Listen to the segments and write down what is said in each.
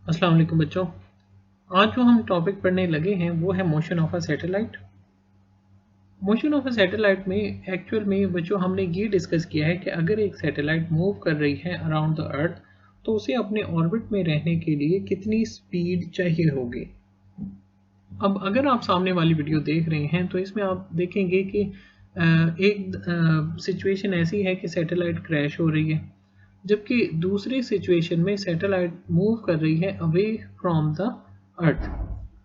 अस्सलाम वालेकुम बच्चों। आज जो हम टॉपिक पढ़ने लगे हैं वो है motion of a satellite. Motion of a satellite में एक्चुअल में बच्चों हमने ये डिस्कस किया है कि अगर एक सैटेलाइट मूव कर रही है अराउंड द अर्थ तो उसे अपने ऑर्बिट में रहने के लिए कितनी स्पीड चाहिए होगी। अब अगर आप सामने वाली वीडियो देख रहे हैं तो इसमें आप देखेंगे कि एक सिचुएशन ऐसी है कि सैटेलाइट क्रैश हो रही है, जबकि दूसरी सिचुएशन में सैटेलाइट मूव कर रही है अवे फ्रॉम द अर्थ।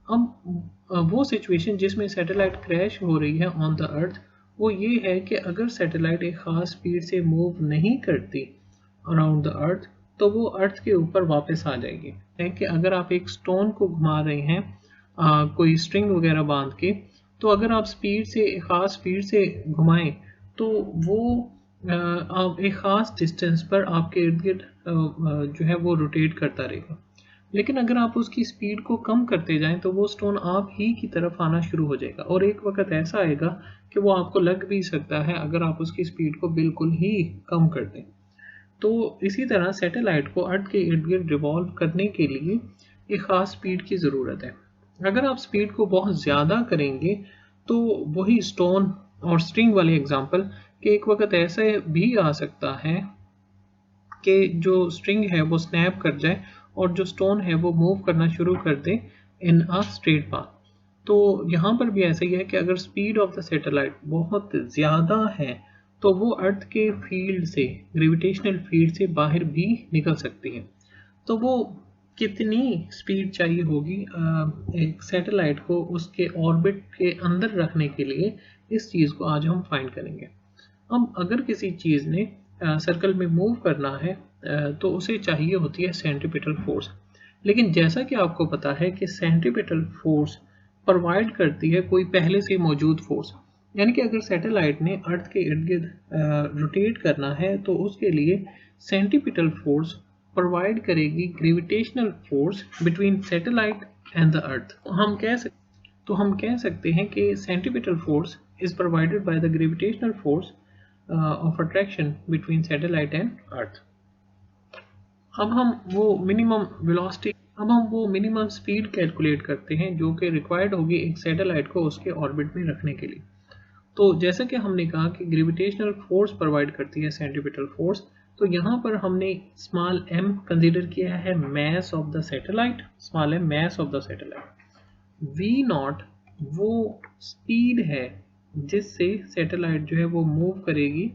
अब वो सिचुएशन जिसमें सैटेलाइट क्रैश हो रही है ऑन द अर्थ वो ये है कि अगर सैटेलाइट एक ख़ास स्पीड से मूव नहीं करती अराउंड द अर्थ तो वो अर्थ के ऊपर वापस आ जाएगी। है कि अगर आप एक स्टोन को घुमा रहे हैं कोई स्ट्रिंग वगैरह बांध के, तो अगर आप स्पीड से एक ख़ास स्पीड से घुमाएं तो वो आप एक ख़ास डिस्टेंस पर आपके इर्द गिर्द जो है वो रोटेट करता रहेगा। लेकिन अगर आप उसकी स्पीड को कम करते जाएं तो वो स्टोन आप ही की तरफ आना शुरू हो जाएगा और एक वक्त ऐसा आएगा कि वो आपको लग भी सकता है अगर आप उसकी स्पीड को बिल्कुल ही कम कर दें। तो इसी तरह सैटेलाइट को अर्थ के इर्द गिर्द रिवॉल्व करने के लिए एक ख़ास स्पीड की ज़रूरत है। अगर आप स्पीड को बहुत ज़्यादा करेंगे तो वही स्टोन और स्ट्रिंग वाले एग्जांपल कि एक वक्त ऐसा भी आ सकता है कि जो स्ट्रिंग है वो स्नैप कर जाए और जो स्टोन है वो मूव करना शुरू कर दे इन अ स्ट्रेट पाथ। तो यहाँ पर भी ऐसा ही है कि अगर स्पीड ऑफ द सैटेलाइट बहुत ज़्यादा है तो वो अर्थ के फील्ड से, ग्रेविटेशनल फील्ड से बाहर भी निकल सकती है। तो वो कितनी स्पीड चाहिए होगी एक सैटेलाइट को उसके ऑर्बिट के अंदर रखने के लिए, इस चीज़ को आज हम फाइंड करेंगे। अब अगर किसी चीज़ ने सर्कल में मूव करना है तो उसे चाहिए होती है सेंट्रीपिटल फोर्स। लेकिन जैसा कि आपको पता है कि सेंट्रीपिटल फोर्स प्रोवाइड करती है कोई पहले से मौजूद फोर्स। यानी कि अगर सैटेलाइट ने अर्थ के इर्द गिर्द रोटेट करना है तो उसके लिए सेंट्रीपिटल फोर्स प्रोवाइड करेगी gravitational force between satellite and the earth. हम कह सकते हैं कि centripetal force is provided by the gravitational force of attraction between satellite and earth. अब हम वो मिनिमम स्पीड कैलकुलेट करते हैं जो कि रिक्वायर्ड होगी एक सैटेलाइट को उसके ऑर्बिट में रखने के लिए। तो जैसा कि हमने कहा कि ग्रेविटेशनल फोर्स प्रोवाइड करती है सेंट्रीपिटल फोर्स, तो यहाँ पर हमने स्मॉल m कंसीडर किया है मास of the satellite. Small m mass of the satellite. v not वो स्पीड है जिससे सैटेलाइट जो है वो मूव करेगी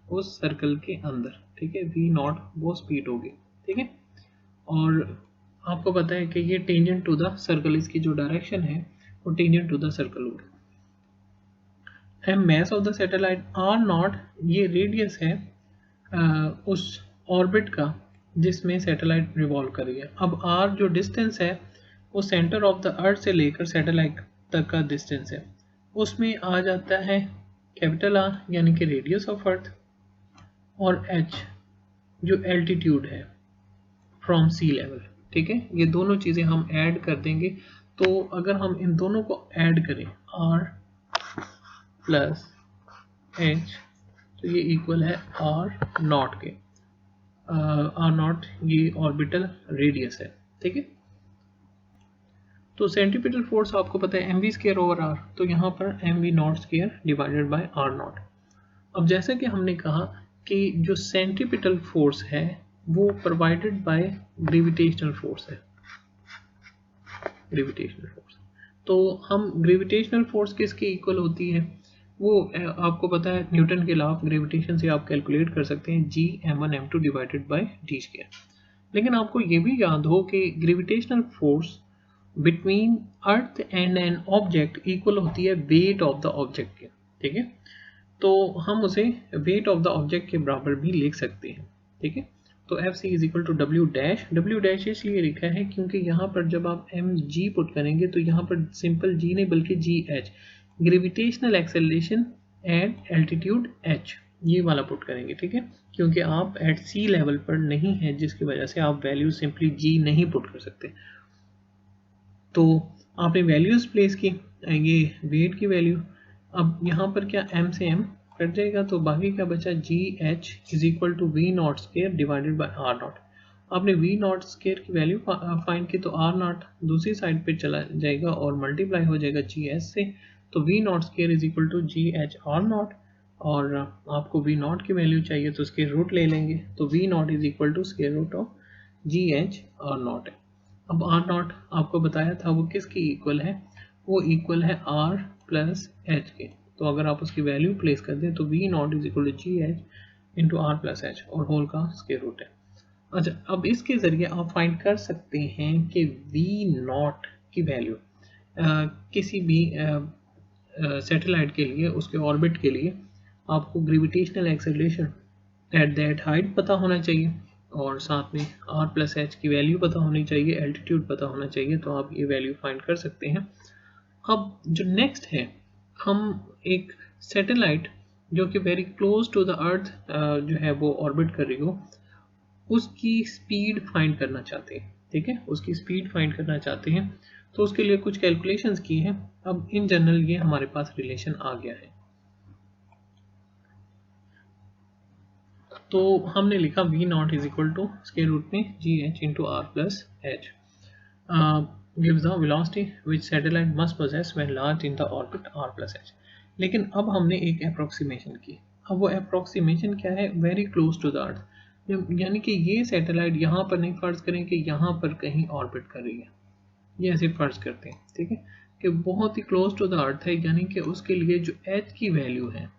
उस सर्कल के अंदर। ठीक है, v नॉट वो स्पीड होगी। ठीक है, और आपको पता है कि ये टेंजेंट टू द सर्कल, इसकी जो डायरेक्शन है वो टेंजेंट टू द सर्कल होगी। M mass of the satellite, R nought ये रेडियस है उस ऑर्बिट का जिसमें सैटेलाइट रिवॉल्व कर रही है। अब आर जो डिस्टेंस है वो सेंटर ऑफ द अर्थ से लेकर सैटेलाइट तक का डिस्टेंस है। उसमें आ जाता है कैपिटल आर यानी कि रेडियस ऑफ अर्थ, और एच जो एल्टीट्यूड है फ्रॉम सी लेवल। ठीक है, ये दोनों चीज़ें हम ऐड कर देंगे। तो अगर हम इन दोनों को ऐड करें आर प्लस एच तो ये इक्वल है आर नॉट के। आर नॉट ये ऑर्बिटल रेडियस है। ठीक है, तो सेंट्रीपिटल फोर्स आपको पता है mv स्क्वायर ओवर आर, तो यहाँ पर mv nought square divided by R nought. अब जैसा कि हमने कहा कि जो सेंट्रीपिटल फोर्स है वो प्रोवाइडेड बाय ग्रेविटेशनल फोर्स है। ग्रेविटेशनल फोर्स, तो हम ग्रेविटेशनल फोर्स किसके इक्वल होती है वो आपको पता है, न्यूटन के लॉ ऑफ ग्रेविटेशन से आप कैलकुलेट कर सकते हैं जी m1 m2 divided by D square. लेकिन आपको ये भी याद हो कि gravitational force between earth and an object equal होती है वेट ऑफ द ऑब्जेक्ट के। ठीक है, तो हम उसे वेट ऑफ द ऑब्जेक्ट के बराबर भी लिख सकते हैं। ठीक है, तो F C is equal to W dash इसलिए लिखा है क्योंकि यहाँ पर जब आप एम जी पुट करेंगे तो यहाँ पर सिंपल जी नहीं बल्कि जी H, gravitational acceleration at altitude H, ये वाला पुट करेंगे। ठीक है, क्योंकि आप एट सी लेवल पर नहीं है जिसकी वजह से आप वैल्यू सिंपली जी नहीं पुट कर सकते। तो आपने वैल्यूज प्लेस की, ये वेट की वैल्यू, अब यहाँ पर क्या m से m कट जाएगा तो बाकी क्या बचा G H is equal to V nought square divided by R nought. आपने वी नॉट स्केयर की वैल्यू फाइंड की तो आर नॉट दूसरी साइड पे चला जाएगा और मल्टीप्लाई हो जाएगा जी एच से, तो V nought square is equal to G H R nought, और आपको वी नॉट की वैल्यू चाहिए तो स्केयर रूट ले लेंगे, तो V not is equal to square root of G H R nought है। अब आर नॉट आपको बताया था वो किसकी इक्वल है, वो इक्वल है आर प्लस एच के, तो अगर आप उसकी वैल्यू प्लेस कर दें तो V not is equal to G H into are plus H और होल का स्केयर रूट है। अच्छा, अब इसके ज़रिए आप फाइंड कर सकते हैं कि वी नॉट की वैल्यू किसी भी सैटेलाइट के लिए, उसके ऑर्बिट के लिए आपको gravitational acceleration at that height पता होना चाहिए और साथ में आर प्लस एच की वैल्यू पता होनी चाहिए, एल्टीट्यूड पता होना चाहिए, तो आप ये वैल्यू फाइंड कर सकते हैं। अब जो नेक्स्ट है, हम एक सैटेलाइट जो कि very close to the earth जो है वो ऑर्बिट कर रही हो, उसकी स्पीड फाइंड करना चाहते हैं। ठीक है, उसकी स्पीड फाइंड करना चाहते हैं, तो उसके लिए कुछ कैलकुलेशंस की हैं। अब इन जनरल ये हमारे पास रिलेशन आ गया है, तो हमने लिखा v not is equal to square root में g H into are plus h gives the velocity which satellite must possess when launched in the orbit r plus h। लेकिन अब हमने एक अप्रोक्सीमेशन की। अब वो अप्रोक्सीमेशन क्या है, very close to the earth, यानी कि ये सैटेलाइट यहाँ पर नहीं, फर्ज करें कि यहाँ पर कहीं ऑर्बिट कर रही है, ये ऐसे फर्ज करते हैं। ठीक है, कि बहुत ही क्लोज टू द अर्थ है, यानी कि उसके लिए जो h की वैल्यू है,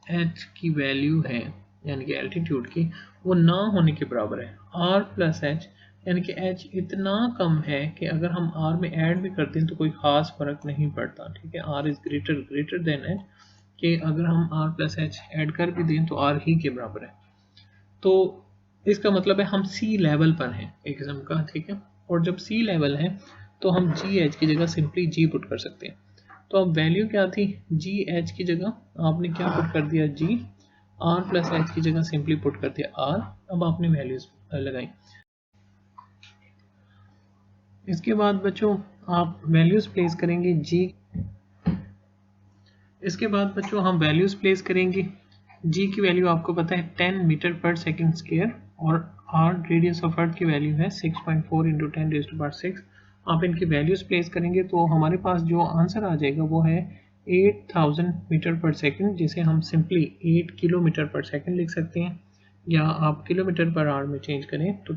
h की वैल्यू है यानी कि एल्टीट्यूड की, वो ना होने के बराबर है r प्लस एच, यानी कि h इतना कम है कि अगर हम r में ऐड भी करते हैं तो कोई ख़ास फ़र्क नहीं पड़ता। ठीक है, r is greater than h, कि अगर हम r प्लस एच ऐड कर भी दें तो r ही के बराबर है, तो इसका मतलब है हम सी लेवल पर हैं एक किस्म का। ठीक है, और जब सी लेवल है तो हम जी एच की जगह सिंपली जी पुट कर सकते हैं। तो अब वैल्यू क्या थी, जी एच की जगह आपने क्या पुट कर दिया, जी, आर प्लस एच की जगह सिंपली पुट कर दिया आर। अब आपने वैल्यूज लगाई। इसके बाद बच्चों आप वैल्यूज प्लेस करेंगे जी, इसके बाद बच्चों हम वैल्यूज प्लेस करेंगे। जी की वैल्यू आपको पता है 10 मीटर पर सेकेंड स्क्वायर, और आर रेडियस ऑफ अर्थ की वैल्यू है 6.4 इंटू 10⁻⁶। आप इनकी वैल्यूज प्लेस करेंगे तो हमारे पास जो आंसर आ जाएगा वो है 8000 मीटर पर सेकेंड, जिसे हम सिंपली 8 किलोमीटर पर सेकेंड लिख सकते हैं, या आप किलोमीटर पर आवर में चेंज करें तो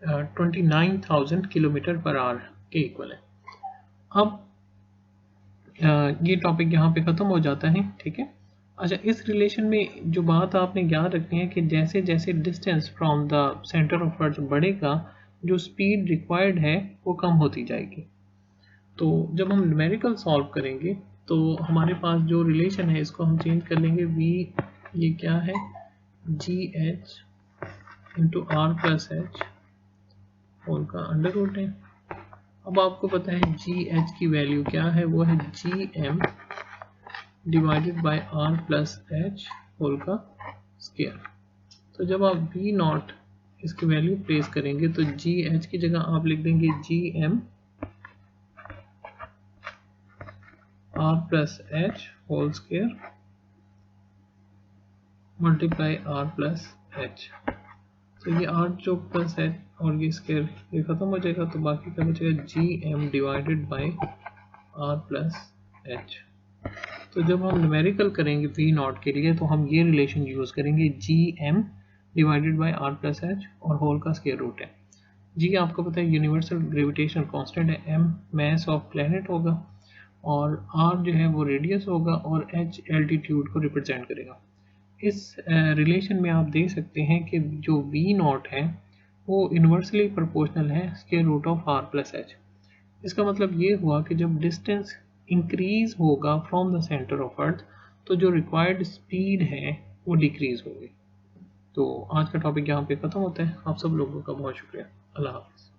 29,000 किलोमीटर पर आवर के इक्वल है। अब ये टॉपिक यहाँ पे ख़त्म हो जाता है। ठीक है, अच्छा, इस रिलेशन में जो बात आपने याद रखनी है कि जैसे जैसे distance from the centre of अर्थ बढ़ेगा, जो स्पीड रिक्वायर्ड है वो कम होती जाएगी। तो जब हम न्यूमेरिकल सॉल्व करेंगे तो हमारे पास जो रिलेशन है इसको हम चेंज कर लेंगे। वी ये क्या है, G H into are plus H whole का अंडर रूट है। अब आपको पता है जी एच की वैल्यू क्या है, वो है G M divided by R plus H whole का स्क्वायर। तो जब आप वी नॉट इसकी वैल्यू प्लेस करेंगे तो जी एच की जगह आप लिख देंगे G M R plus H whole square multiply R plus H. तो ये आर जो प्लस एच और ये स्क्वायर ये खत्म हो जाएगा, तो बाकी क्या बचेगा, G M divided by R plus H. तो जब हम न्यूमेरिकल करेंगे वी नॉट के लिए तो हम ये रिलेशन यूज़ करेंगे, G M divided by R plus H और होल का स्क्वायर रूट है। जी आपको पता है यूनिवर्सल ग्रेविटेशन कांस्टेंट है, एम मैस ऑफ प्लैनेट होगा और आर जो है वो रेडियस होगा और एच एल्टीट्यूड को रिप्रेजेंट करेगा। इस रिलेशन में आप देख सकते हैं कि जो वी नॉट है वो इन्वर्सली प्रोपोर्शनल है square root of R plus H. इसका मतलब ये हुआ कि जब डिस्टेंस इंक्रीज होगा from the centre of earth तो जो रिक्वायर्ड स्पीड है वो डिक्रीज होगी। तो आज का टॉपिक यहाँ पे ख़त्म होता है। आप सब लोगों का बहुत शुक्रिया। अल्लाह हाफ़िज़।